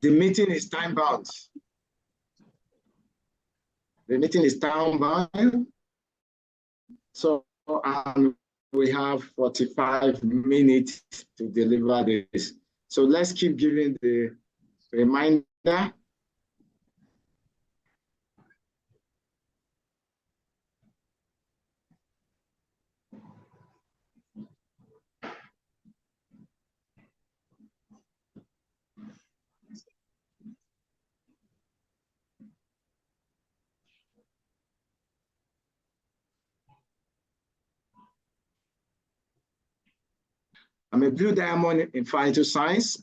The meeting is time bound. The meeting is time bound. So we have 45 minutes to deliver this. So let's keep giving the reminder. I'm a Blue Diamond in Phytoscience.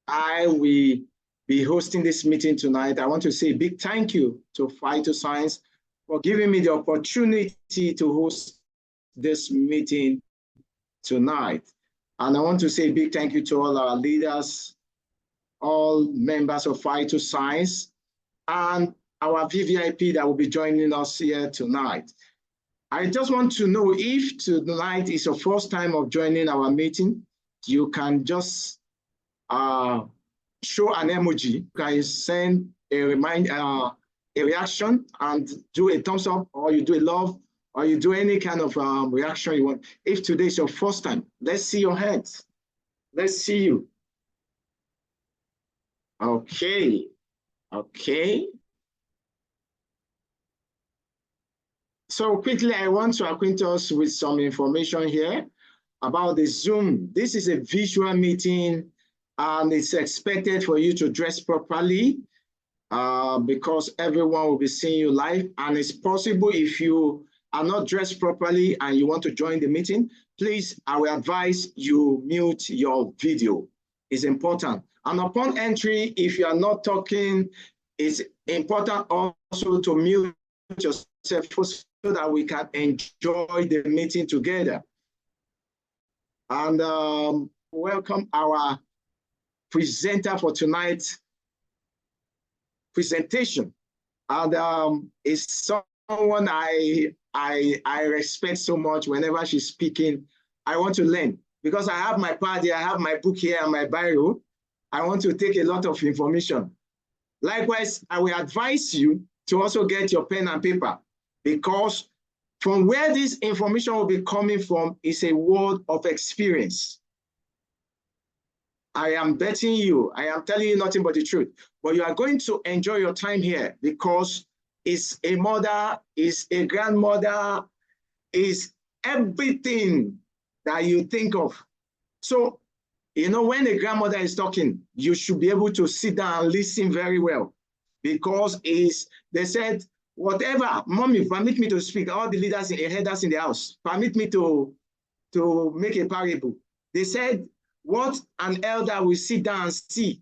I will be hosting this meeting tonight. I want to say a big thank you to Phytoscience for giving me the opportunity to host this meeting tonight. And I want to say a big thank you to all our leaders, all members of Phytoscience, and our VVIP that will be joining us here tonight. I just want to know if tonight is your first time of joining our meeting, you can just show an emoji. You can send a reaction and do a thumbs up, or you do a love, or you do any kind of reaction you want. If today is your first time, let's see your hands. Let's see you. Okay. Okay. So quickly, I want to acquaint us with some information here about the Zoom. This is a visual meeting, and it's expected for you to dress properly because everyone will be seeing you live. And it's possible if you are not dressed properly and you want to join the meeting, please, I will advise you mute your video. It's important. And upon entry, if you are not talking, it's important also to mute yourself so that we can enjoy the meeting together. And welcome our presenter for tonight's presentation. And it's someone I respect so much. Whenever she's speaking, I want to learn because I have my pad here, I have my book here and my bio. I want to take a lot of information. Likewise, I will advise you to also get your pen and paper, because from where this information will be coming from is a word of experience. I am betting you, I am telling you nothing but the truth, but you are going to enjoy your time here because it's a mother, it's a grandmother, it's everything that you think of. So, you know, when a grandmother is talking, you should be able to sit down and listen very well, because they said, whatever, mommy, permit me to speak. All the leaders and headers in the house, permit me to make a parable. They said, what an elder will sit down and see.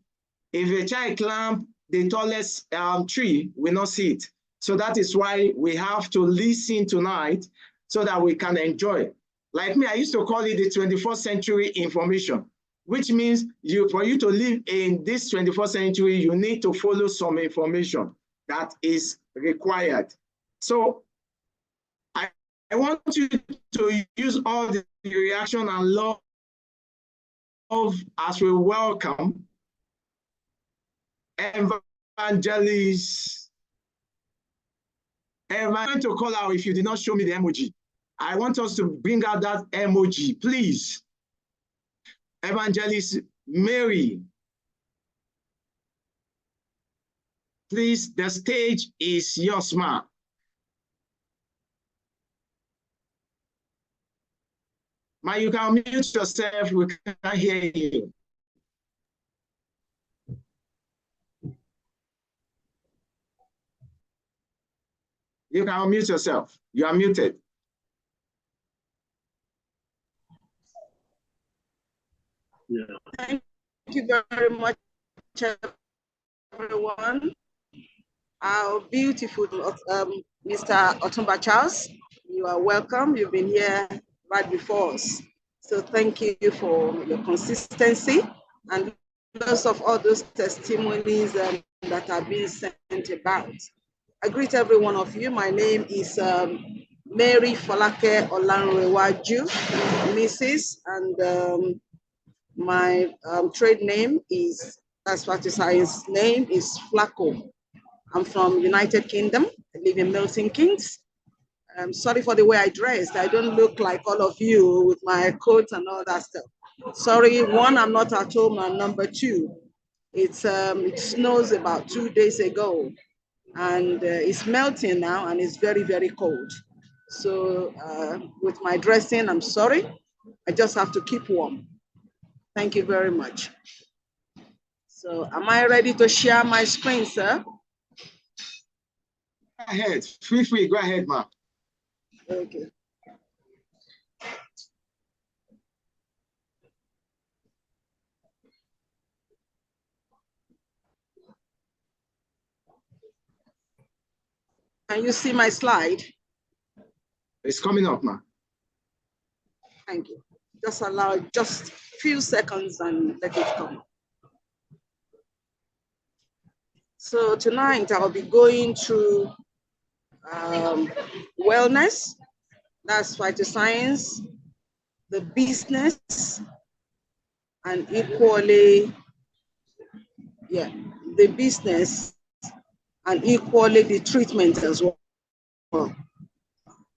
If a child climb the tallest tree, we not see it. So that is why we have to listen tonight so that we can enjoy. Like me, I used to call it the 21st century information, which means for you to live in this 21st century, you need to follow some information that is required. So I want you to use all the reaction and love as we welcome Evangelist. I'm going to call out if you did not show me the emoji. I want us to bring out that emoji, please. Evangelist Mary. Please, the stage is yours, ma. Ma, you can mute yourself, we can't hear you. You can unmute yourself. You are muted. Yeah. Thank you very much, everyone. Our beautiful Mr. Otumba Charles, you are welcome. You've been here right before us. So thank you for your consistency and lots of all those testimonies that are being sent about. I greet every one of you. My name is Mary Folake Olanrewaju, Mrs. And my trade name is That's Phytoscience name is Flacco. I'm from United Kingdom. I live in Milton Keynes. I'm sorry for the way I dressed. I don't look like all of you with my coat and all that stuff. Sorry, one, I'm not at home, and number two, it snows about 2 days ago, and it's melting now, and it's very, very cold. So with my dressing, I'm sorry. I just have to keep warm. Thank you very much. So am I ready to share my screen, sir? Go ahead. Feel free. Go ahead, ma. Okay. Can you see my slide? It's coming up, ma. Thank you. Just allow just a few seconds and let it come. So tonight I'll be going through wellness, that's Phytoscience, the business, and equally, the business and equally the treatment as well.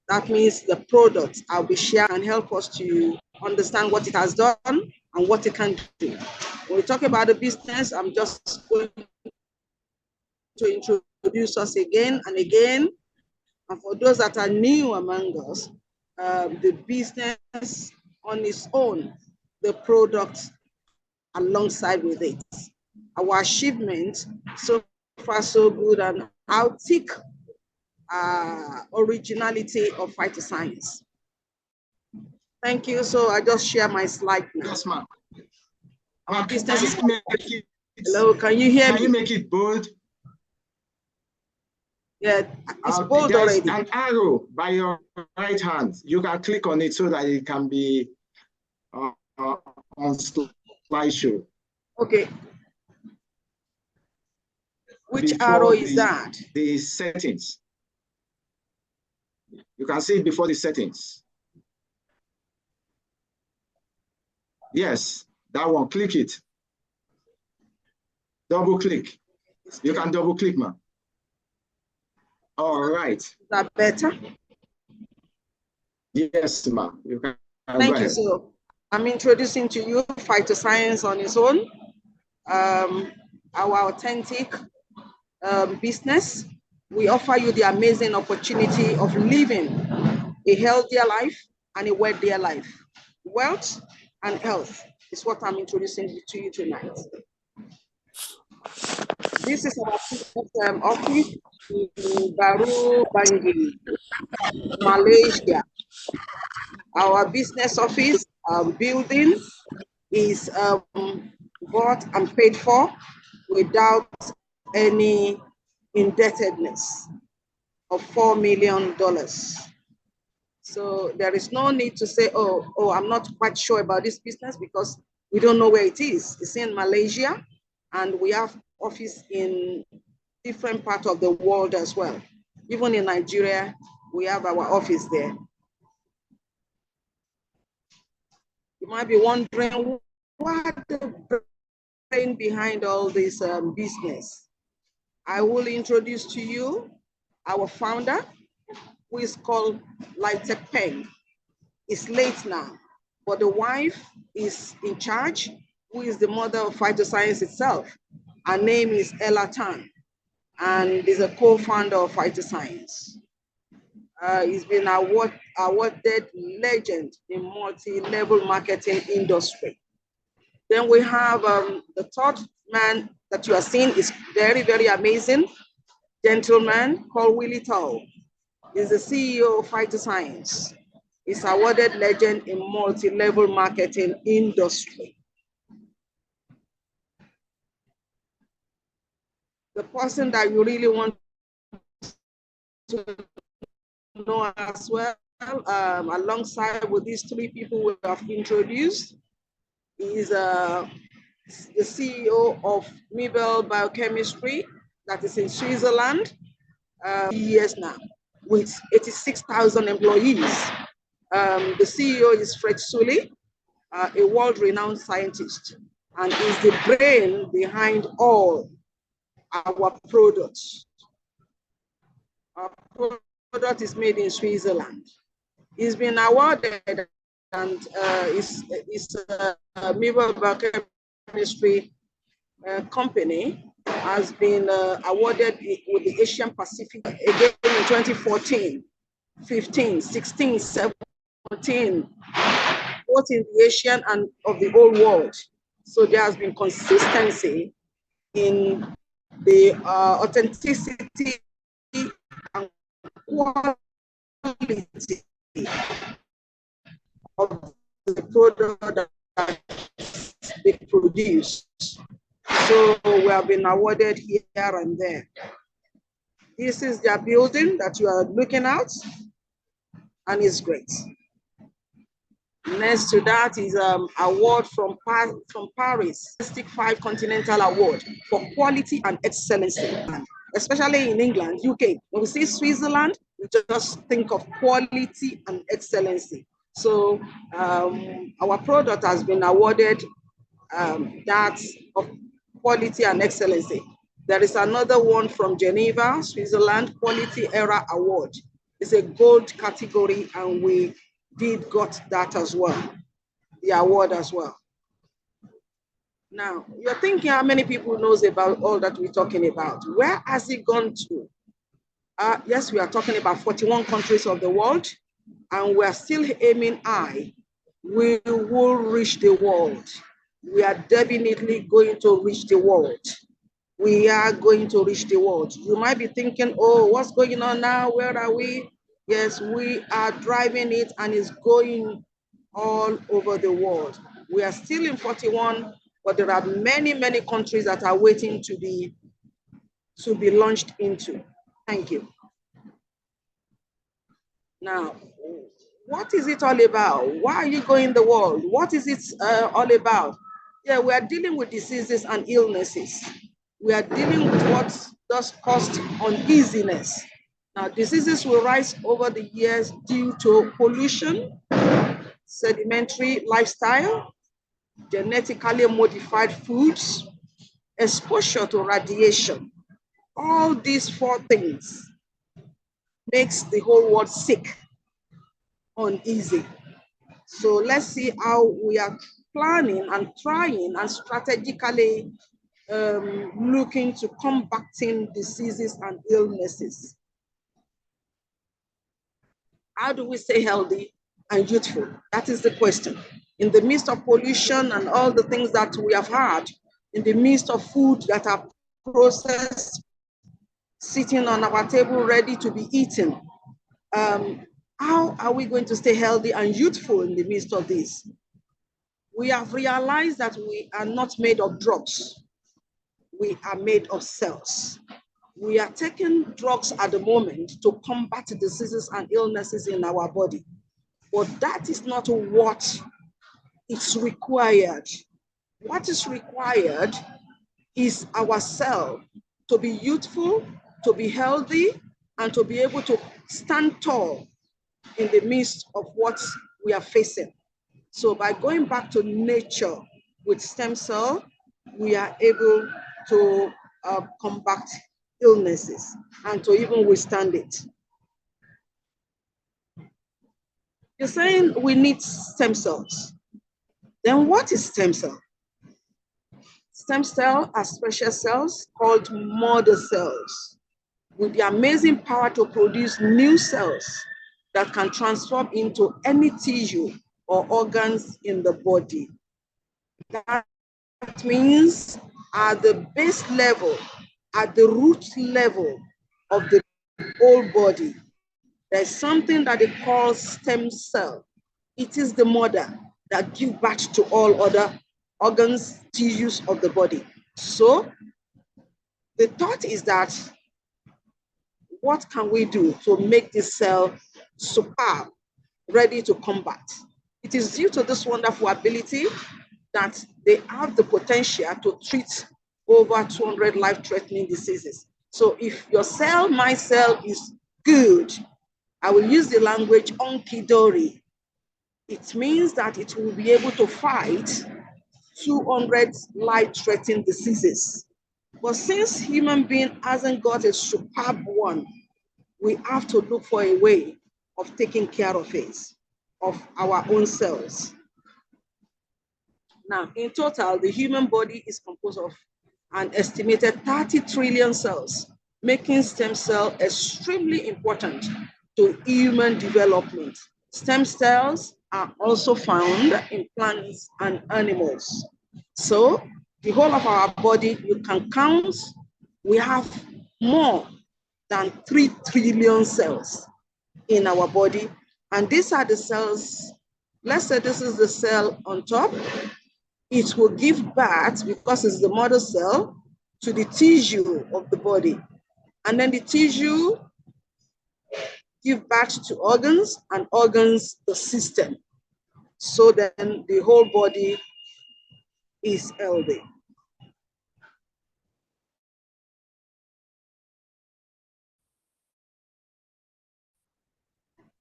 That means the product I'll be sharing and help us to understand what it has done and what it can do. When we talk about the business, I'm just going to introduce us again and again. And for those that are new among us, the business on its own, the product alongside with it. Our achievement, so far so good, and our thick originality of Phytoscience. Thank you. So I just share my slide now. Yes, ma'am. Our business is. Hello, can you hear me? Can you make it bold? Yeah, it's bold there's already. An arrow by your right hand. You can click on it so that it can be on slideshow. Okay. Which arrow is that? The settings. You can see it before the settings. Yes, that one. Click it. Double click. You can double click, ma'am. All right. Is that better? Yes, ma'am. You can. Thank you. So I'm introducing to you Phytoscience on its own, our authentic business. We offer you the amazing opportunity of living a healthier life and a wealthier life. Wealth and health is what I'm introducing to you tonight. This is our office in Baru, Bangui, Malaysia. Our business office building is bought and paid for without any indebtedness of $4 million. So there is no need to say, oh, I'm not quite sure about this business because we don't know where it is. It's in Malaysia, and we have office in different parts of the world as well. Even in Nigeria, we have our office there. You might be wondering what the brain behind all this business. I will introduce to you our founder, who is called Lightek Peng. It's late now, but the wife is in charge, who is the mother of Phytoscience itself. Her name is Ella Tan, and is a co-founder of Phytoscience. He's been awarded legend in multi-level marketing industry. Then we have the third man that you are seeing is very, very amazing gentleman called Willie Tao. He's the CEO of Phytoscience. He's awarded legend in multi-level marketing industry. The person that you really want to know as well, alongside with these three people we have introduced, is the CEO of Mibel Biochemistry, that is in Switzerland, years now, with 86,000 employees. The CEO is Fred Sully, a world-renowned scientist. and is the brain behind all our products. Our product is made in Switzerland. It's been awarded, and it's a Milwaukee Biochemistry company has been awarded with the Asian Pacific again in 2014, 15, 16, 17, both in the Asian and of the whole world. So there has been consistency in the authenticity and quality of the product that they produce. So we have been awarded here and there. This is their building that you are looking at, and it's great. Next to that is award from Paris, 5 Continental Award for quality and excellency, especially in England, UK. When we say Switzerland, we just think of quality and excellency. So our product has been awarded that of quality and excellency. There is another one from Geneva, Switzerland, Quality Era Award. It's a gold category, and we got that as well, the award as well. Now, you're thinking how many people knows about all that we're talking about. Where has it gone to? Yes, we are talking about 41 countries of the world, and we are still aiming high. We will reach the world. We are definitely going to reach the world. We are going to reach the world. You might be thinking, oh, what's going on now? Where are we? Yes, we are driving it, and it's going all over the world. We are still in 41, but there are many, many countries that are waiting to be launched into. Thank you. Now, what is it all about? Why are you going the world? What is it all about? Yeah, we are dealing with diseases and illnesses. We are dealing with what does cause uneasiness. Now, diseases will rise over the years due to pollution, sedimentary lifestyle, genetically modified foods, exposure to radiation. All these 4 things makes the whole world sick, uneasy. So let's see how we are planning and trying and strategically looking to combating diseases and illnesses. How do we stay healthy and youthful? That is the question. In the midst of pollution and all the things that we have had, in the midst of food that are processed, sitting on our table ready to be eaten, how are we going to stay healthy and youthful in the midst of this? We have realized that we are not made of drugs. We are made of cells. We are taking drugs at the moment to combat diseases and illnesses in our body, but that is not what is required. What is required is our cell to be youthful, to be healthy, and to be able to stand tall in the midst of what we are facing. So by going back to nature with stem cell, we are able to combat illnesses and to even withstand it. You're saying we need stem cells. Then what is stem cell? Stem cells are special cells called mother cells with the amazing power to produce new cells that can transform into any tissue or organs in the body. That means at the base level, at the root level of the whole body, there's something that they call stem cell. It is the mother that gives birth to all other organs, tissues of the body. So the thought is that what can we do to make this cell superb, ready to combat? It is due to this wonderful ability that they have the potential to treat over 200 life-threatening diseases. So if your cell, my cell is good, I will use the language onkidori. It means that it will be able to fight 200 life-threatening diseases. But since human being hasn't got a superb one, we have to look for a way of taking care of it, of our own cells. Now, in total, the human body is composed of an estimated 30 trillion cells, making stem cell extremely important to human development. Stem cells are also found in plants and animals. So the whole of our body, you can count, we have more than 3 trillion cells in our body. And these are the cells, let's say this is the cell on top. It will give birth, because it's the mother cell, to the tissue of the body. And then the tissue give birth to organs, and organs the system. So then the whole body is healthy.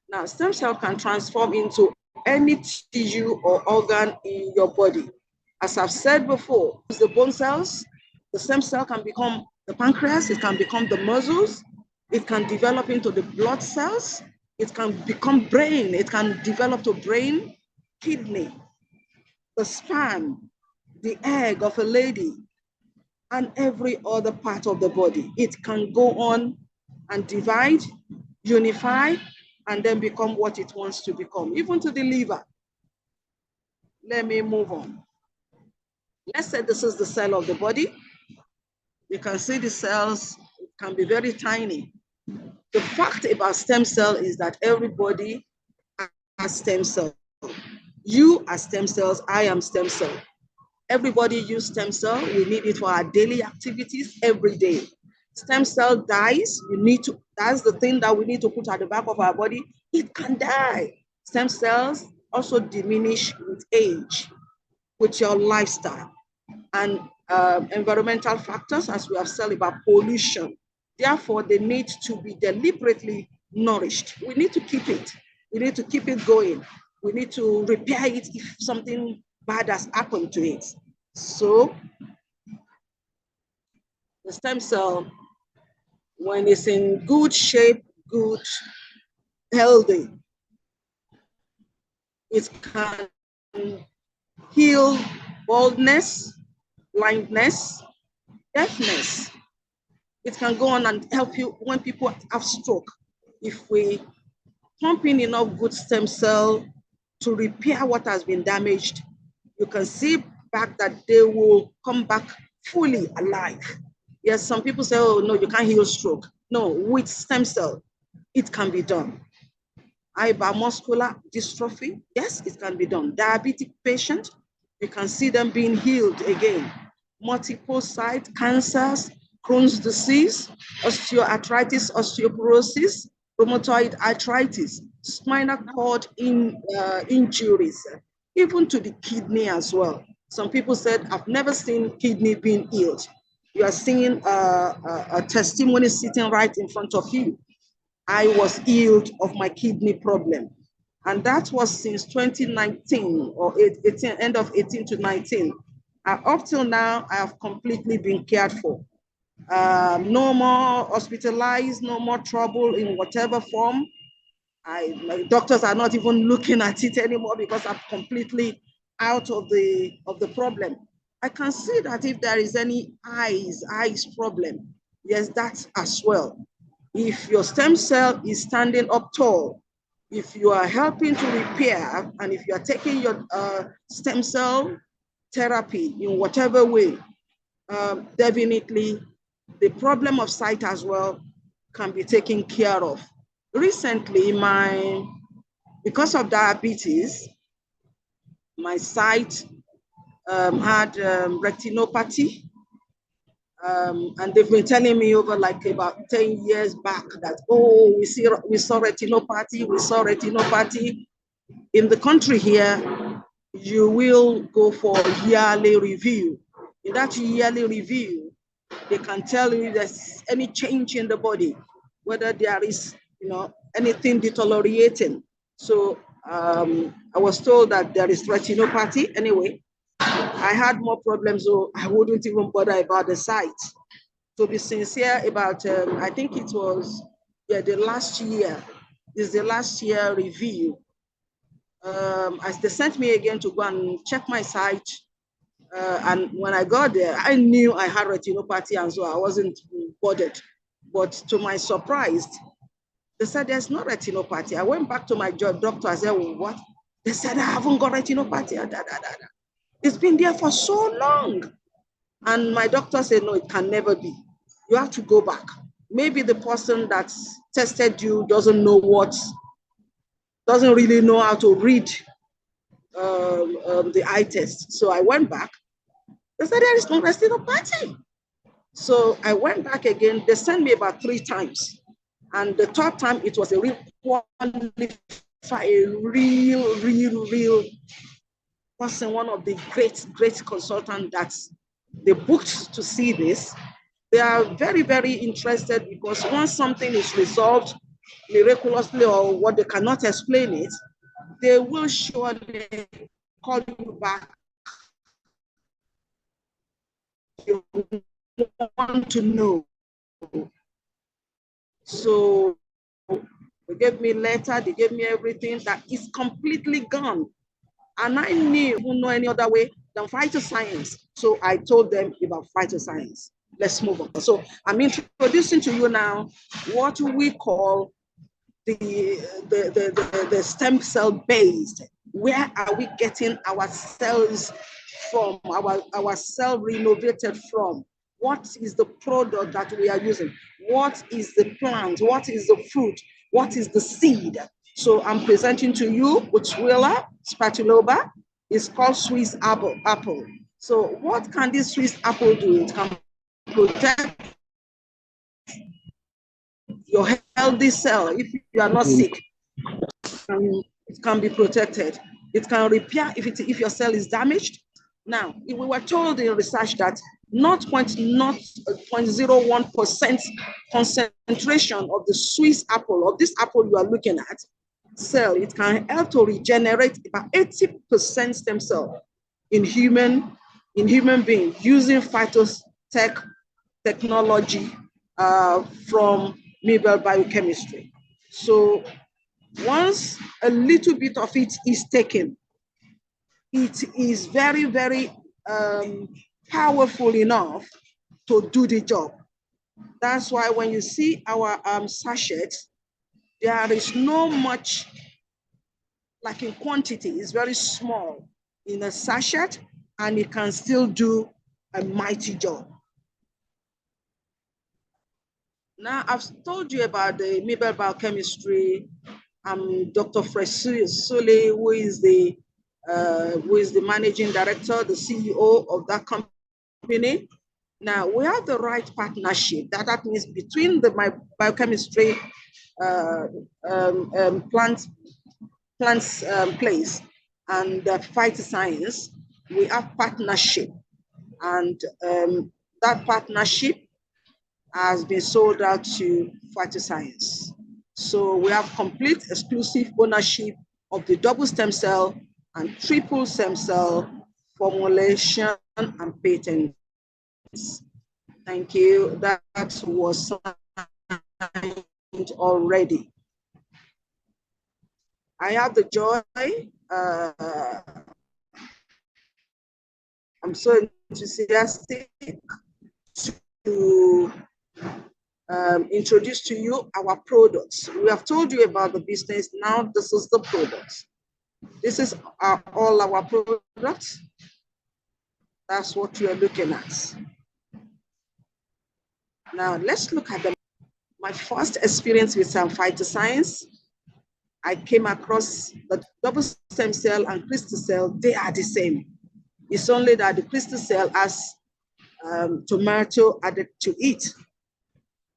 Now, stem cell can transform into any tissue or organ in your body. As I've said before, the bone cells, the stem cell can become the pancreas, it can become the muscles, it can develop into the blood cells, it can become brain, it can develop to brain, kidney, the sperm, the egg of a lady, and every other part of the body. It can go on and divide, unify, and then become what it wants to become, even to the liver. Let me move on. Let's say this is the cell of the body. You can see the cells can be very tiny. The fact about stem cell is that everybody has stem cell. You are stem cells, I am stem cell. Everybody use stem cell. We need it for our daily activities every day. Stem cell dies, that's the thing that we need to put at the back of our body. It can die. Stem cells also diminish with age, with your lifestyle, and environmental factors, as we have said about pollution. Therefore, they need to be deliberately nourished. We need to keep it. We need to keep it going. We need to repair it if something bad has happened to it. So the stem cell, when it's in good shape, good, healthy, it can heal baldness, blindness, deafness. It can go on and help you when people have stroke. If we pump in enough good stem cell to repair what has been damaged, you can see back that they will come back fully alive. Yes, some people say, oh, no, you can't heal stroke. No, with stem cell, it can be done. Hypermuscular dystrophy, yes, it can be done. Diabetic patient, you can see them being healed again. Multiple site cancers, Crohn's disease, osteoarthritis, osteoporosis, rheumatoid arthritis, spinal cord injuries, even to the kidney as well. Some people said, I've never seen kidney being healed. You are seeing a testimony sitting right in front of you. I was healed of my kidney problem. And that was since 2019 or 18, end of 18 to 19. Up till now, I have completely been cared for. No more hospitalized, no more trouble in whatever form. My doctors are not even looking at it anymore because I'm completely out of the problem. I can see that if there is any eyes problem, yes, that as well. If your stem cell is standing up tall, if you are helping to repair, and if you are taking your stem cell therapy in whatever way, definitely the problem of sight as well can be taken care of. Recently, because of diabetes, my sight had retinopathy. And they've been telling me over like about 10 years back that, oh, we saw retinopathy. In the country here, you will go for a yearly review. In that yearly review, they can tell you if there's any change in the body, whether there is, anything deteriorating. So I was told that there is retinopathy anyway. I had more problems, so I wouldn't even bother about the site. To be sincere about, I think it was the last year, is the last year review. As they sent me again to go and check my site, and when I got there, I knew I had retinopathy, and so I wasn't bothered. But to my surprise, they said there's no retinopathy. I went back to my doctor. I said, well, what? They said I haven't got retinopathy. It's been there for so long. And my doctor said, no, it can never be. You have to go back. Maybe the person that tested you doesn't really know how to read the eye test. So I went back. They said there is no retinopathy. So I went back again. They sent me about 3 times. And the third time, it was a real person, one of the great consultants that they booked to see this. They are very, very interested because once something is resolved miraculously or what they cannot explain it, they will surely call you back. You want to know. So they gave me a letter, they gave me everything that is completely gone. And I knew no any other way than phytoscience. So I told them about phytoscience. Let's move on. So I'm introducing to you now what we call the stem cell based. Where are we getting our cells from, our cell renovated from? What is the product that we are using? What is the plant? What is the fruit? What is the seed? So I'm presenting to you Utswilla spatuloba. It's called Swiss apple. So what can this Swiss apple do? It can protect your healthy cell if you are not sick. It can be protected. It can repair if your cell is damaged. Now, we were told in research that not 0.01% concentration of the Swiss apple, of this apple you are looking at, cell, it can help to regenerate about 80% stem cell in human beings using phytotech technology from Mabel biochemistry. So once a little bit of it is taken, it is very, very powerful enough to do the job. That's why when you see our sachets, there is no much, like in quantity, it's very small in a sachet, and it can still do a mighty job. Now, I've told you about the Mabel biochemistry. Dr. Fresule, who is the managing director, the CEO of that company. Now, we have the right partnership. That means between the biochemistry plants place and the phytoscience, we have partnership. And that partnership has been sold out to Phytoscience. So we have complete exclusive ownership of the double stem cell and triple stem cell formulation and patents. Thank you. That was signed already. I have the joy. I'm so enthusiastic to introduce to you our products. We have told you about the business. Now this is the products. This is all our products. That's what you are looking at. Now let's look at my first experience with some phytoscience. I came across the double stem cell and crystal cell. They are the same. It's only that the crystal cell has tomato added to it.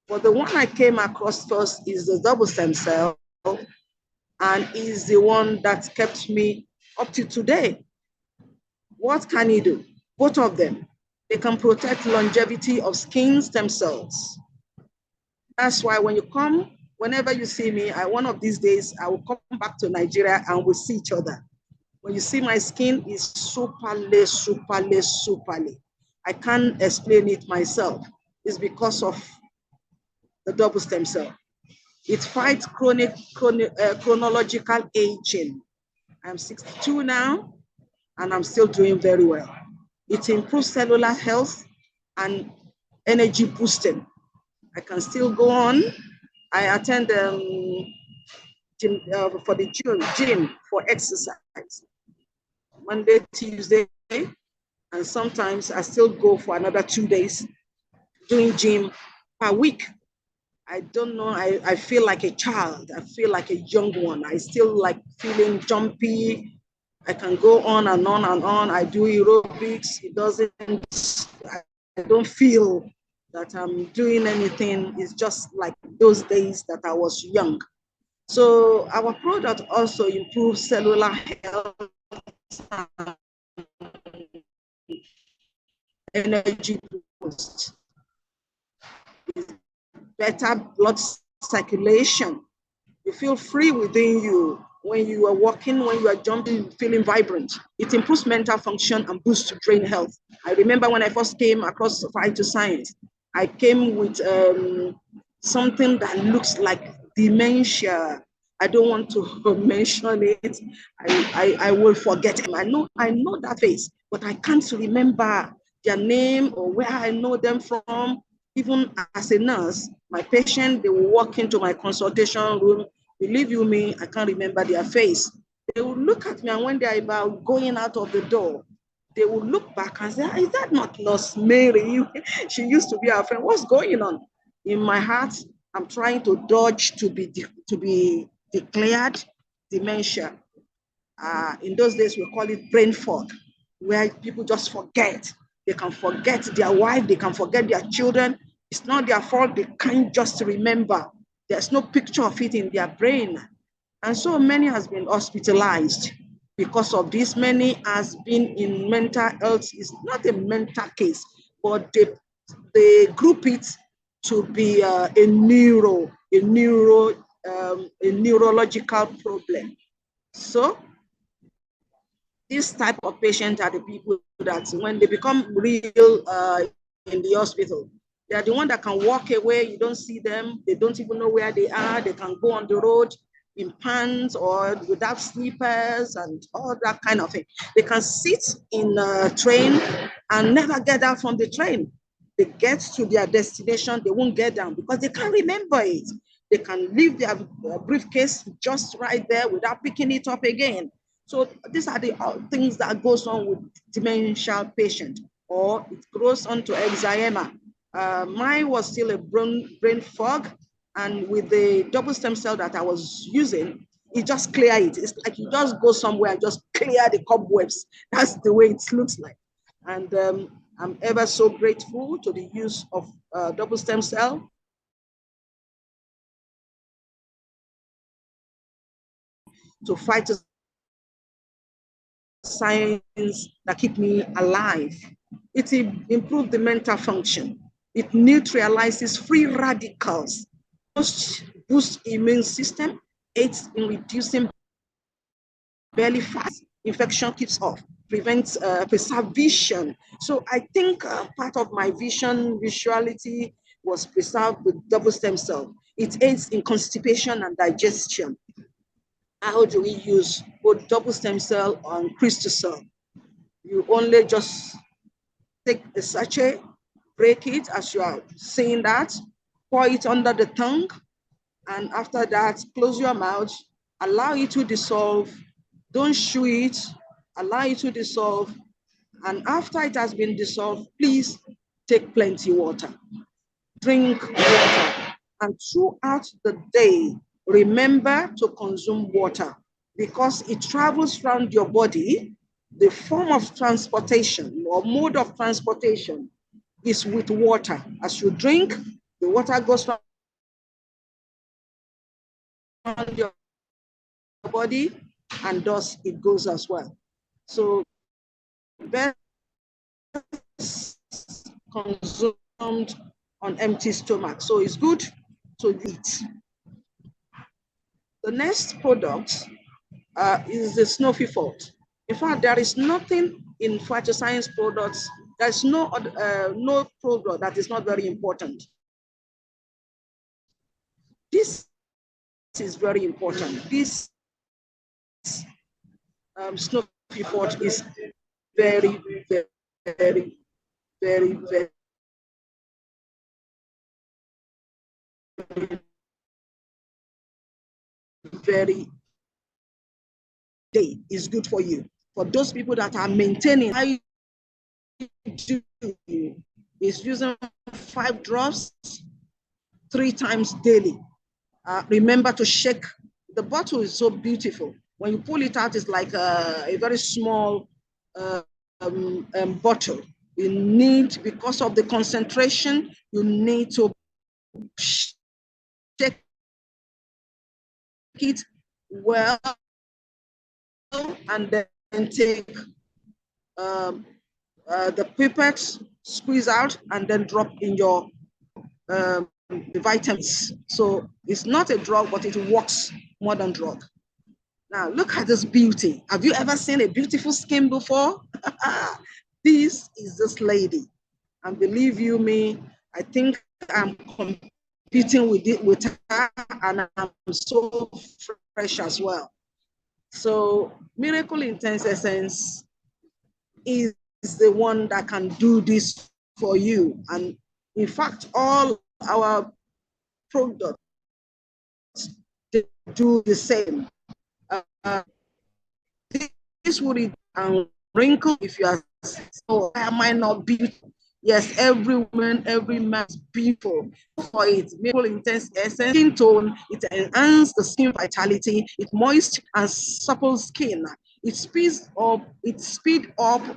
But the one I came across first is the double stem cell, and is the one that kept me up to today. What can it do? Both of them. They can protect longevity of skin stem cells. That's why when you come, whenever you see me, one of these days, I will come back to Nigeria and we'll see each other. When you see my skin is superly, superly, superly. I can't explain it myself. It's because of the double stem cell. It fights chronological aging. I'm 62 now, and I'm still doing very well. It improves cellular health and energy boosting. I can still go on. I attend gym, for the gym for exercise, Monday, Tuesday, and sometimes I still go for another 2 days doing gym per week. I don't know, I feel like a child. I feel like a young one. I still like feeling jumpy. I can go on and on and on. I do aerobics. It doesn't, I don't feel that I'm doing anything. It's just like those days that I was young. So our product also improves cellular health and energy boost. Better blood circulation. You feel free within you. When you are walking, when you are jumping, feeling vibrant. It improves mental function and boosts brain health. I remember when I first came across Phytoscience, I came with something that looks like dementia. I don't want to mention it. I will forget it. I know that face, but I can't remember their name or where I know them from. Even as a nurse, my patient, they will walk into my consultation room. Believe you me, I can't remember their face. They will look at me, and when they are about going out of the door, they will look back and say, is that not Nurse Mary? She used to be our friend. What's going on? In my heart, I'm trying to dodge to be declared dementia. In those days, we call it brain fog, where people just forget. They can forget their wife, they can forget their children. It's not their fault, they can't just remember. There's no picture of it in their brain. And so many has been hospitalized because of this. Many has been in mental health. It's not a mental case, but they group it to be a neurological problem. So this type of patient are the people that when they become real in the hospital, they are the one that can walk away. You don't see them. They don't even know where they are. They can go on the road in pants or without slippers and all that kind of thing. They can sit in a train and never get out from the train. They get to their destination, they won't get down because they can't remember it. They can leave their briefcase just right there without picking it up again. So these are the things that goes on with dementia patient, or it grows on to Alzheimer. Mine was still a brain fog, and with the double stem cell that I was using, it just clear it. It's like you just go somewhere and just clear the cobwebs. That's the way it looks like. And I'm ever so grateful to the use of double stem cell. To fight science that keep me alive. It improves the mental function. It neutralizes free radicals, boosts immune system, aids in reducing belly fat, infection keeps off, prevents preserve vision. So I think part of my visuality was preserved with double stem cell. It aids in constipation and digestion. How do we use both double stem cell and crystal cell? You only just take the sachet, break it as you are saying that, pour it under the tongue, and after that, close your mouth, allow it to dissolve. Don't chew it, allow it to dissolve. And after it has been dissolved, please take plenty water. Drink water. And throughout the day, remember to consume water because it travels around your body. The form of transportation or mode of transportation is with water. As you drink, the water goes around your body, and thus it goes as well. So best consumed on empty stomach. So it's good to eat. The next product is the Snuffy Fort. In fact, there is nothing in phytoscience products. There's no product that is not very important. This is very important. This snuffy fort is very, very, very, very, very day is good for you. For those people that are maintaining, I do is using 5 drops 3 times daily. Remember to shake. The bottle is so beautiful. When you pull it out, it's like a very small bottle. You need, because of the concentration, you need to shake it well and then take the pipette, squeeze out, and then drop in your vitamins. So it's not a drug, but it works more than drug. Now look at this beauty. Have you ever seen a beautiful skin before? This is this lady. And believe you me, I think I'm competing with her, and I'm so fresh as well. So Miracle Intense Essence is the one that can do this for you. And in fact, all our products do the same. This would wrinkle if you are, so I might not be. Yes, every woman, every man is beautiful for it. Miracle Intense Essence, skin tone, it enhances the skin vitality, it moist and supple skin. It speeds up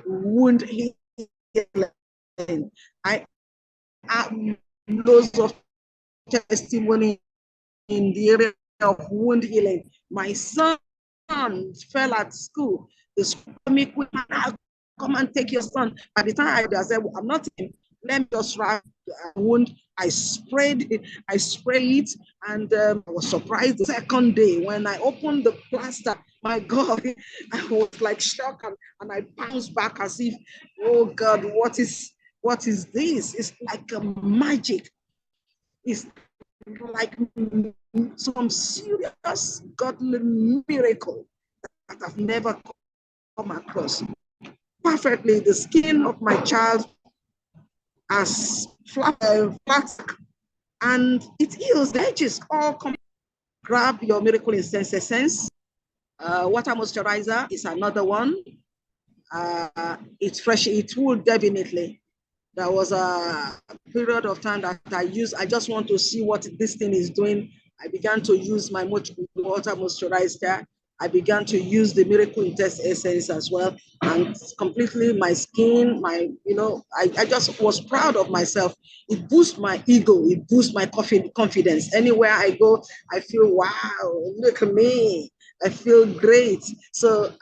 wound healing. I have loads of testimony in the area of wound healing. My son fell at school. The school me quick, come and take your son. By the time I said, well, I'm not in, let me just wrap the wound. I sprayed it, and I was surprised the second day when I opened the plaster. My God, I was like shocked, and I bounced back as if, oh God, what is this? It's like a magic. It's like some serious godly miracle that I've never come across. Perfectly, the skin of my child has flat, and it heals the edges. All come. Grab your Miracle Intense Essence. Water moisturizer is another one. It's fresh. It will definitely. There was a period of time that I used. I just want to see what this thing is doing. I began to use my water moisturizer. I began to use the Miracle Intense Essence as well, and completely my skin, I just was proud of myself. It boosts my ego, it boosts my confidence. Anywhere I go, I feel, wow, look at me. I feel great. So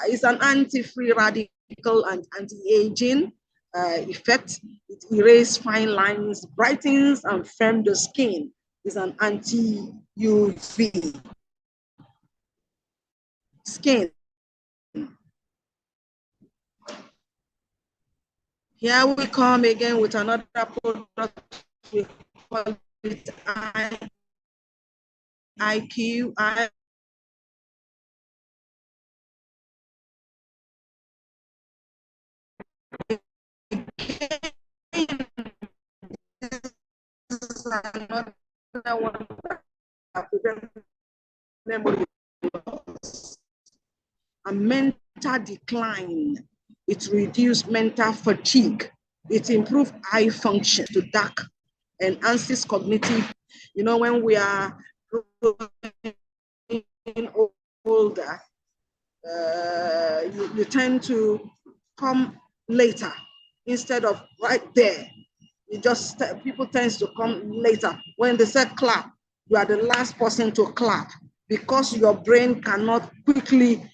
it's an anti-free radical and anti-aging effect. It erases fine lines, brightens and firms the skin. It's an anti-UV skin. Here we come again with another product. We call it IQ. Another one memory loss. A mental decline. It reduces mental fatigue. It improves eye function to dark, enhances cognitive. You know, when we are growing older, you tend to come later instead of right there. People tend to come later. When they say clap, you are the last person to clap because your brain cannot quickly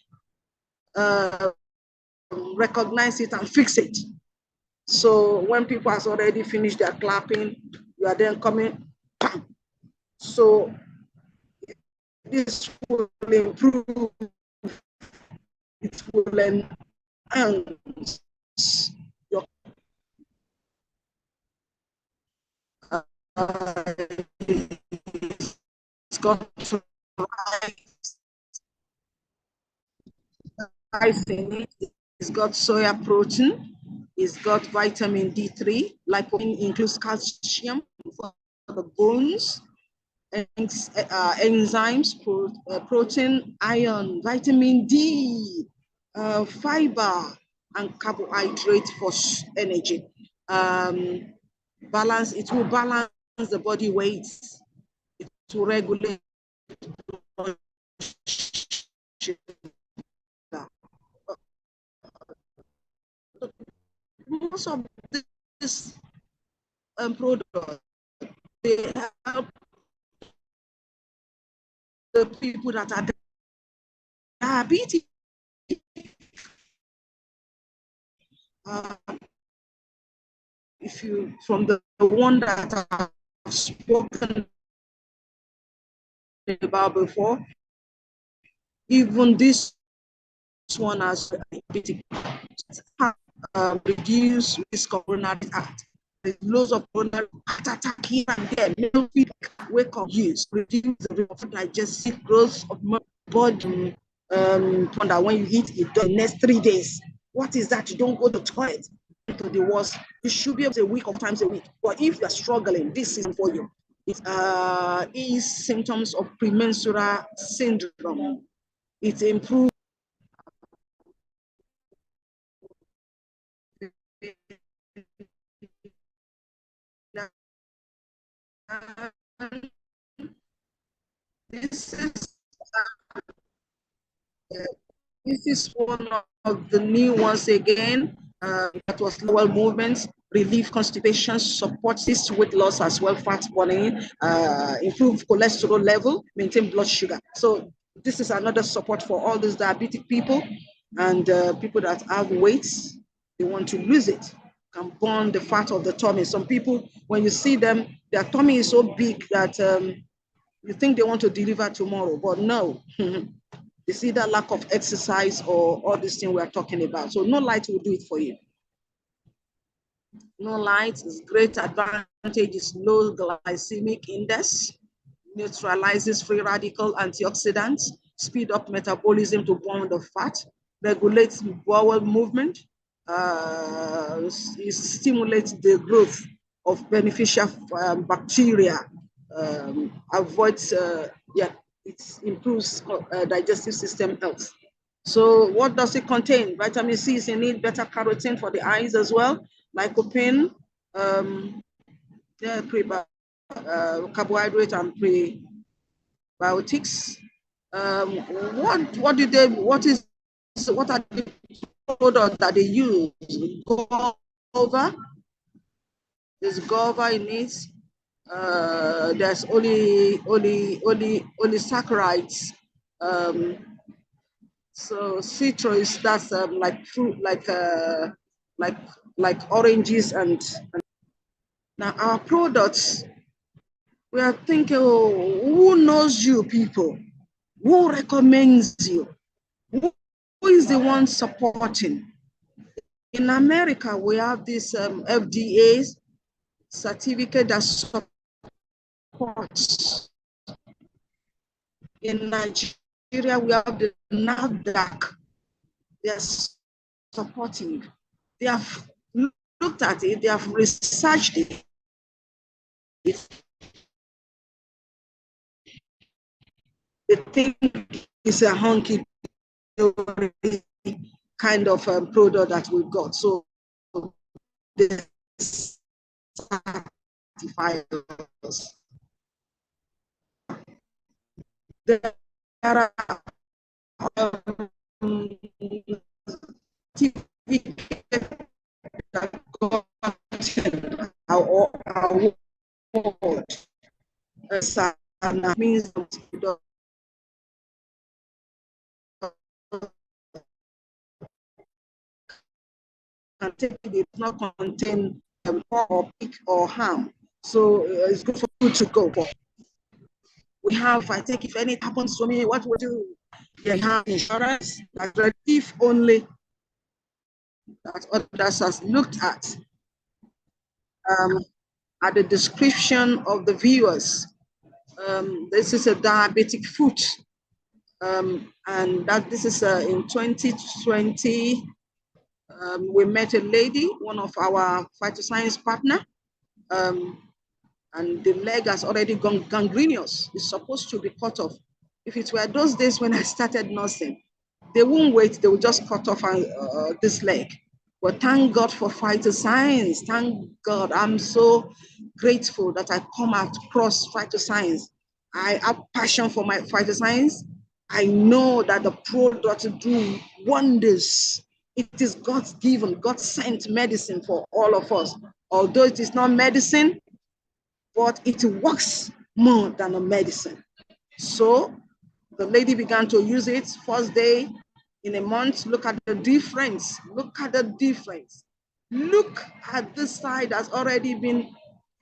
recognize it and fix it. So when people has already finished their clapping, you are then coming. So this will improve it will enhance your it's got rice in it. It's got soya protein. It's got vitamin D3. Lycopene includes calcium for the bones, enzymes, protein, iron, vitamin D, fiber, and carbohydrate for energy. It will balance the body weight. It will regulate most of this product, they help the people that are diabetic. If you, from the one that I've spoken about before, even this one has reduce risk of coronary attack. There's loads of coronary heart attack here and there. No wake up use, reduce the digestive growth of body. When you eat it the next 3 days. What is that? You don't go to the toilet. To the worst, you should be able to a week of times a week. But if you're struggling, this is for you. It is symptoms of premenstrual syndrome. It improves this is one of the new ones again. That was bowel movements, relieve constipation, support this weight loss as well, fat burning, improve cholesterol level, maintain blood sugar. So this is another support for all these diabetic people and people that have weights, they want to lose it, can burn the fat of the tummy. Some people, when you see them, their tummy is so big that you think they want to deliver tomorrow, but no. It's either lack of exercise or all these things we are talking about. So no light will do it for you. No light is great advantage is low glycemic index, neutralizes free radical antioxidants, speed up metabolism to burn the fat, regulates bowel movement, stimulates the growth of beneficial bacteria, avoids, it improves digestive system health. So what does it contain? Vitamin C is in it, beta carotene for the eyes as well, lycopene, carbohydrate and prebiotics. What are the products that they use? Guava, there's guava in it. There's polysaccharides. So citrus, that's like fruit, like oranges and now our products. We are thinking, oh, who knows you people? Who recommends you? Who is the one supporting? In America, we have this FDA certificate that supports. In Nigeria, we have the NAFDAC. They are supporting. They have looked at it. They have researched it. They think it's a hunky kind of product that we've got. So they certify us. There are our award means it not contain or pick or harm. So it's good for you to go. We have, I think, if anything happens to me, what would you do? They have insurance, that if only that others has looked at the description of the viewers. This is a diabetic foot, and that this is in 2020. We met a lady, one of our Phytoscience partner, and the leg has already gone gangrenous. It's supposed to be cut off. If it were those days when I started nursing, they won't wait, they will just cut off this leg. But thank God for Phytoscience. Thank God. I'm so grateful that I come across Phytoscience. I have passion for my Phytoscience. I know that the product do wonders. It is God's given, God sent medicine for all of us. Although it is not medicine, but it works more than a medicine. So the lady began to use it first day in a month. Look at the difference. Look at the difference. Look at this side that's already been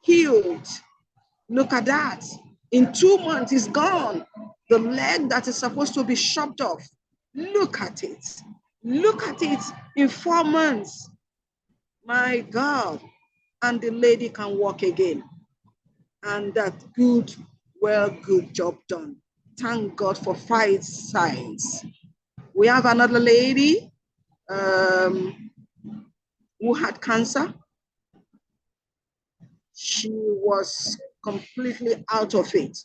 healed. Look at that. In 2 months, it's gone. The leg that is supposed to be chopped off. Look at it. Look at it in 4 months. My God. And the lady can walk again. And that good job done. Thank God for Phytoscience. We have another lady who had cancer. She was completely out of it.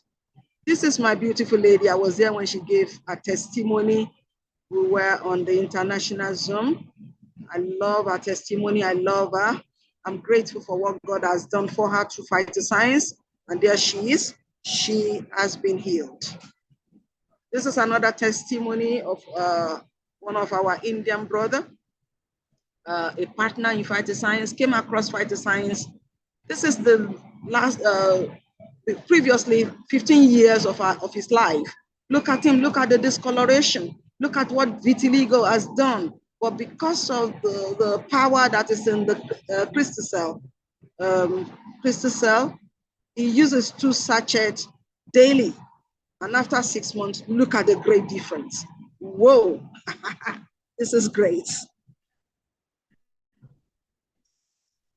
This is my beautiful lady. I was there when she gave a testimony. We were on the international Zoom. I love her testimony. I love her. I'm grateful for what God has done for her through Phytoscience. And there she is. She has been healed. This is another testimony of one of our Indian brother, a partner in Phytoscience, came across Phytoscience. This is the last, previously 15 years of his life. Look at him, look at the discoloration. Look at what vitiligo has done. But because of the power that is in the crystal cell, he uses 2 sachets daily. And after 6 months, look at the great difference. Whoa, this is great.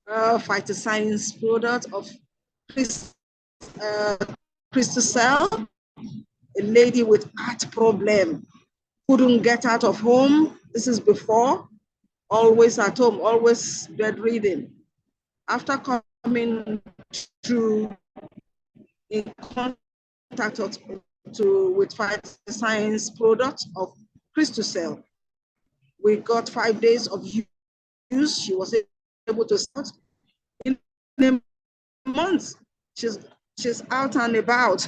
Phytoscience product of crystal cell, a lady with heart problem, couldn't get out of home. This is before, always at home, always bedridden. After coming to in contact with Phytoscience product of crystal cell, we got 5 days of use. She was able to start in a month. She's out and about.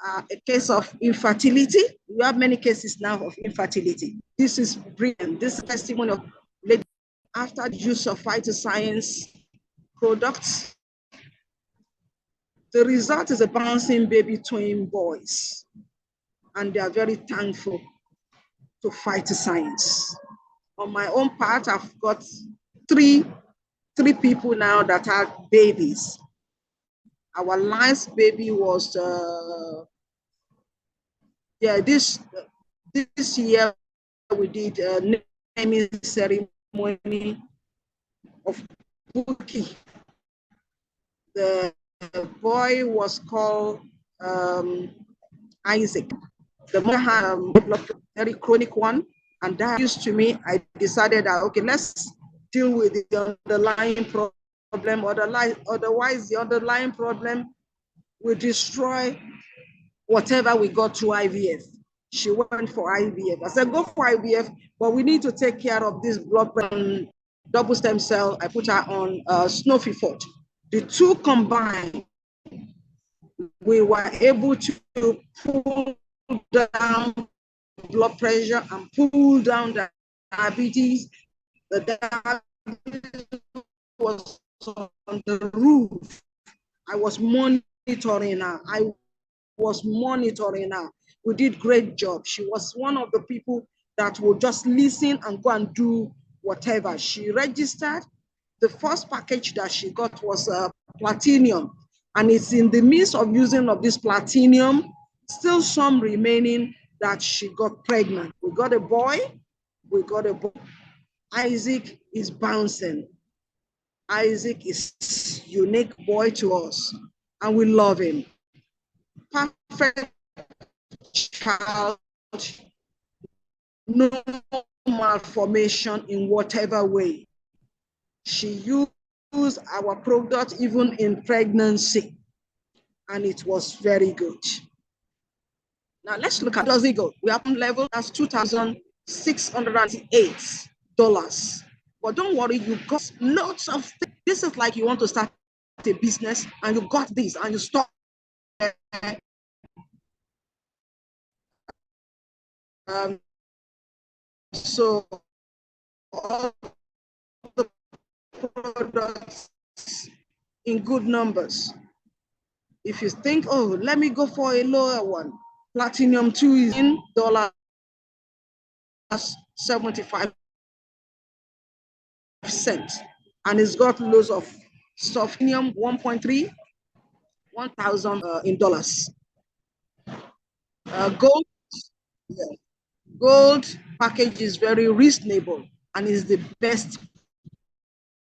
A case of infertility. We have many cases now of infertility. This is brilliant. This testimony of lady after the use of Phytoscience products. The result is a bouncing baby twin boys. And they are very thankful to Phytoscience. On my own part, I've got three people now that are babies. Our last baby was, this year we did a naming ceremony of Buki. The boy was called Isaac. The mother had a very chronic one, and that used to me, I decided that, okay, let's deal with the underlying problem. Otherwise, the underlying problem will destroy whatever we got through IVF. She went for IVF. I said, go for IVF, but we need to take care of this blood pressure, double stem cell. I put her on Snowy Fort. The two combined, we were able to pull down blood pressure and pull down the diabetes. The diabetes was on the roof. I was monitoring her. We did great job. She was one of the people that would just listen and go and do whatever. She registered. The first package that she got was platinum. And it's in the midst of using of this platinum still some remaining that she got pregnant. We got a boy, we got a boy. Isaac is bouncing. Isaac is a unique boy to us, and we love him. Perfect child, no malformation in whatever way. She used our product even in pregnancy, and it was very good. Now let's look at, does it go? We have level, that's $2,608. But don't worry, you got lots of things. This is like you want to start a business and you got this and you stop. So all the products in good numbers. If you think, oh, let me go for a lower one, Platinum 2 is in $75, and it's got loads of stuff. 1.3, 1,000 in dollars. Gold, yeah. Gold package is very reasonable and is the best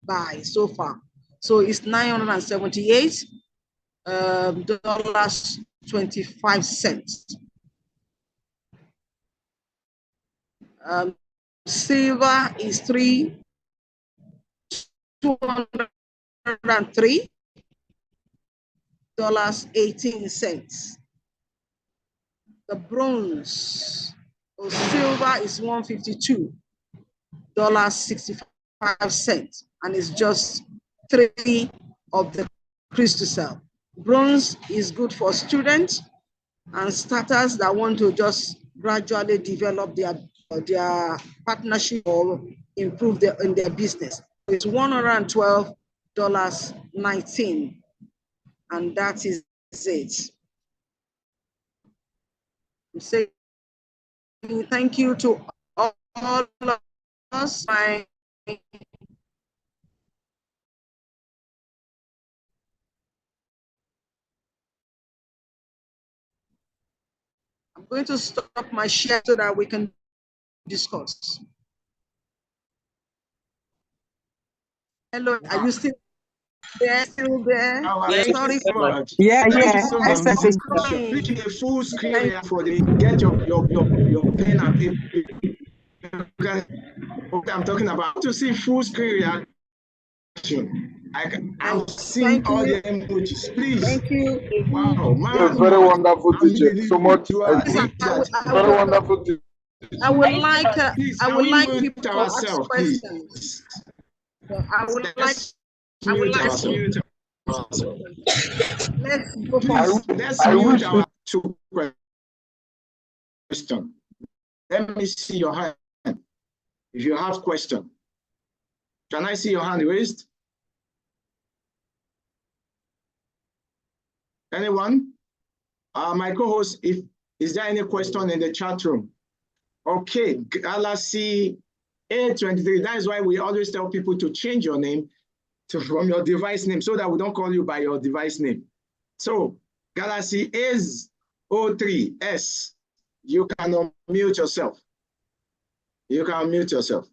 buy so far. So it's $978 $25. Silver is $203.18. The bronze or silver is $152.65, and it's just 3 of the crystal cell. Bronze is good for students and starters that want to just gradually develop their partnership or improve in their business. It's $112.19, and that is it. I'm saying thank you to all of us. I'm going to stop my share so that we can discuss. Hello, are you still there? Still there? Sorry so much. Yeah. So much. Bring a full screen for the get your pen and paper. What I'm talking about, to see full screen reaction. I'm seeing all the emojis. Please. Thank you. Wow, man. It's very wonderful teacher. So much. Very wonderful teacher. I would like people to ask ourselves, questions. So I would like let's go for let's mute our 2 questions. Let me see your hand. If you have question, can I see your hand raised? Anyone? My co-host, is there any question in the chat room? Okay, Galaxy A23. That is why we always tell people to change your name from your device name so that we don't call you by your device name. So Galaxy A03S, you can unmute yourself. You can unmute yourself.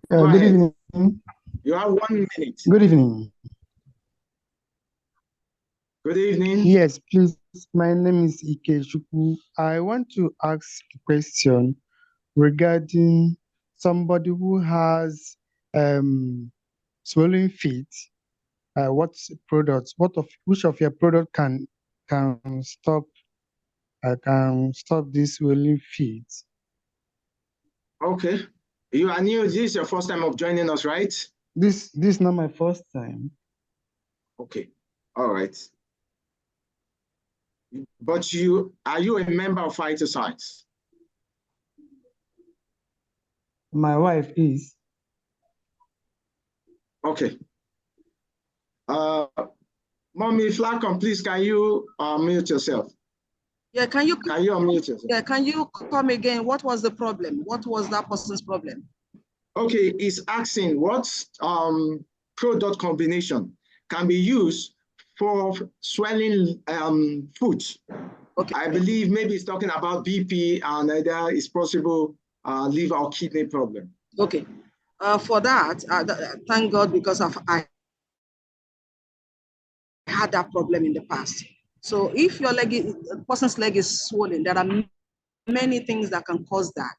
Good evening. You have 1 minute. Good evening. Good evening. Yes, please. My name is Ike Chukwu. I want to ask a question regarding somebody who has swollen feet. Which of your product can stop this swollen feet? Okay. You are new. This is your first time of joining us, right? This is not my first time. Okay. All right. But are you a member of Phytoscience? My wife is. Okay. Mommy Flacon, please, can you mute yourself? Yeah, can you unmute yourself? Yeah, can you come again? What was the problem? What was that person's problem? Okay, it's asking what product combination can be used for swelling foot. Okay. I believe maybe it's talking about BP and there is possible liver or kidney problem. Okay. For that, thank God, because I had that problem in the past. So if your person's leg is swollen, there are many things that can cause that.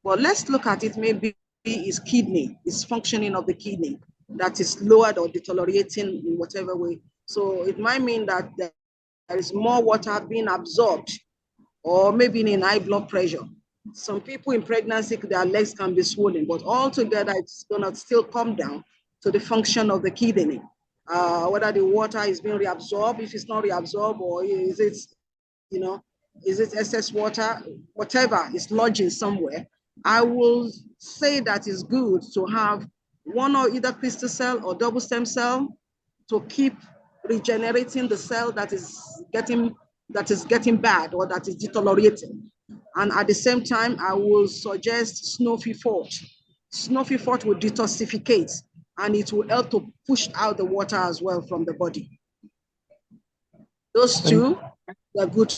But let's look at it. Maybe it's kidney, it's functioning of the kidney that is lowered or deteriorating in whatever way. So it might mean that there is more water being absorbed, or maybe in high blood pressure. Some people in pregnancy, their legs can be swollen, but altogether it's gonna still come down to the function of the kidney. Whether the water is being reabsorbed, if it's not reabsorbed, or is it, is it excess water, whatever is lodging somewhere. I will say that it's good to have one or either crystal cell or double stem cell to keep regenerating the cell that is getting bad or that is deteriorating. And at the same time, I will suggest snuffy fort. Snuffy fort will detoxificate, and it will help to push out the water as well from the body. Those two are good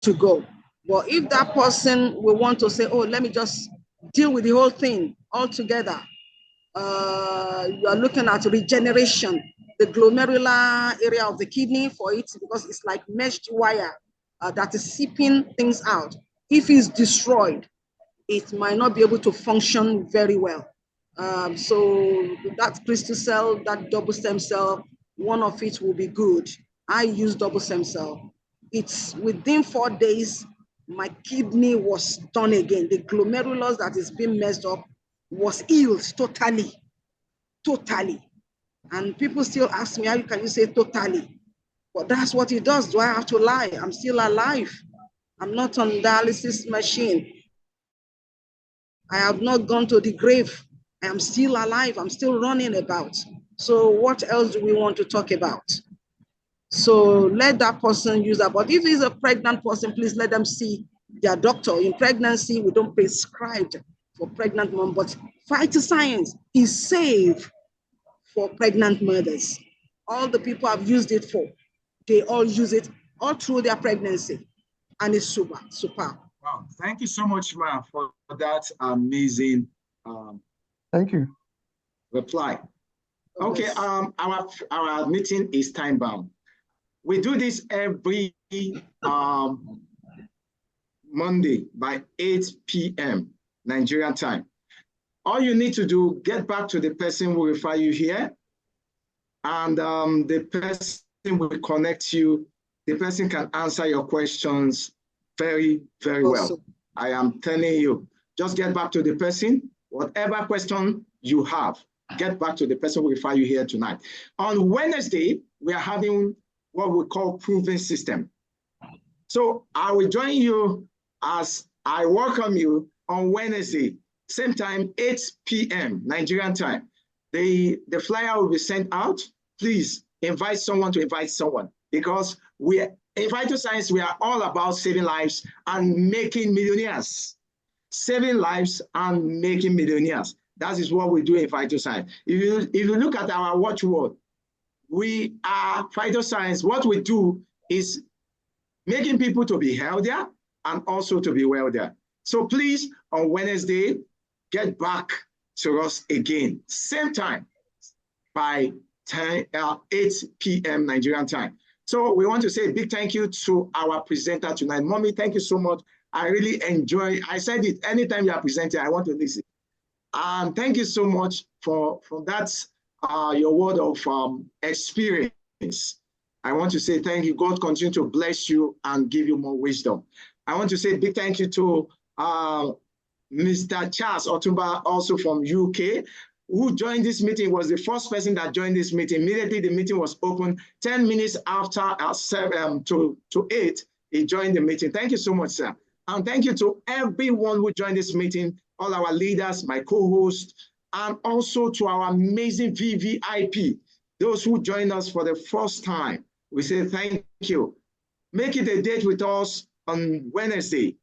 to go. But if that person will want to say, oh, let me just deal with the whole thing altogether, you are looking at regeneration, the glomerular area of the kidney for it, because it's like meshed wire that is seeping things out. If it's destroyed, it might not be able to function very well. So that crystal cell, that double stem cell, one of it will be good. I use double stem cell. It's within 4 days, my kidney was done again. The glomerulus that is being messed up was healed totally. And people still ask me, how can you say totally? But that's what it does. Do I have to lie? I'm still alive. I'm not on dialysis machine. I have not gone to the grave. I am still alive. I'm still running about. So what else do we want to talk about? So let that person use that. But if he's a pregnant person, please let them see their doctor. In pregnancy, we don't prescribe for pregnant mom, but Phytoscience is safe for pregnant mothers. All the people I've used it for, they all use it all through their pregnancy. And it's super. Wow, thank you so much, Ma, for that amazing thank you. reply. Okay, our meeting is time bound. We do this every Monday by 8 p.m. Nigerian time. All you need to do, get back to the person who refer you here, and the person will connect you. The person can answer your questions very, very well. I am telling you, just get back to the person. Whatever question you have, get back to the person who refer you here tonight. On Wednesday, we are having what we call proving system. So I will join you as I welcome you on Wednesday, same time, 8 p.m. Nigerian time. The flyer will be sent out. Please invite someone to invite someone, because in Phytoscience, we are all about saving lives and making millionaires. Saving lives and making millionaires. That is what we do in Phytoscience. If you look at our watchword, we are Phytoscience. What we do is making people to be healthier and also to be wealthier. So please, on Wednesday, get back to us again, same time, by 8 p.m. Nigerian time. So we want to say a big thank you to our presenter tonight. Mommy, thank you so much. I really enjoy, I said it, anytime you are presenting, I want to listen. And thank you so much for that, your word of experience. I want to say thank you. God continue to bless you and give you more wisdom. I want to say a big thank you to Mr. Charles Otumba, also from UK, who joined this meeting, was the first person that joined this meeting. Immediately the meeting was open, 10 minutes after 7 to 8, he joined the meeting. Thank you so much, sir. And thank you to everyone who joined this meeting, all our leaders, my co-hosts, and also to our amazing VVIP, those who joined us for the first time. We say thank you. Make it a date with us on Wednesday.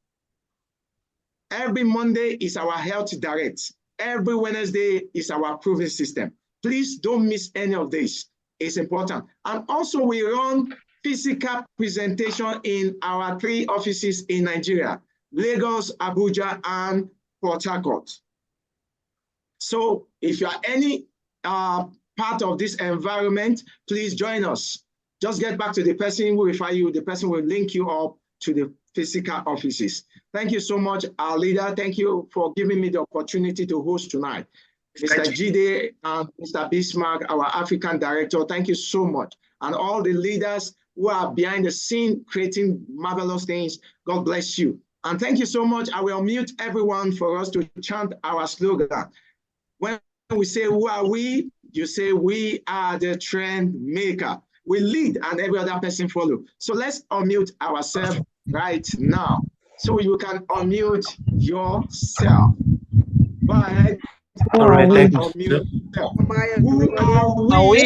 Every Monday is our Health Direct. Every Wednesday is our proving system. Please don't miss any of this. It's important. And also we run physical presentation in our 3 offices in Nigeria: Lagos, Abuja, and Port Harcourt. So if you are any part of this environment, please join us. Just get back to the person who will refer you. The person will link you up to the physical offices. Thank you so much, our leader. Thank you for giving me the opportunity to host tonight. Mr. Jide and Mr. Bismarck, our African director, thank you so much. And all the leaders who are behind the scene creating marvelous things, God bless you. And thank you so much. I will mute everyone for us to chant our slogan. When we say, who are we? You say, we are the trend maker. We lead and every other person follow. So let's unmute ourselves right now. So you can unmute yourself. Go ahead. All right, thank you. Unmute yourself. Who Everybody. are we?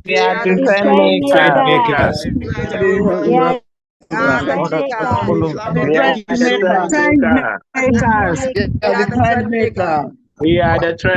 We are the trend makers. Night, everyone. Yeah, We are the trend makers. We are the trend maker. We are the trend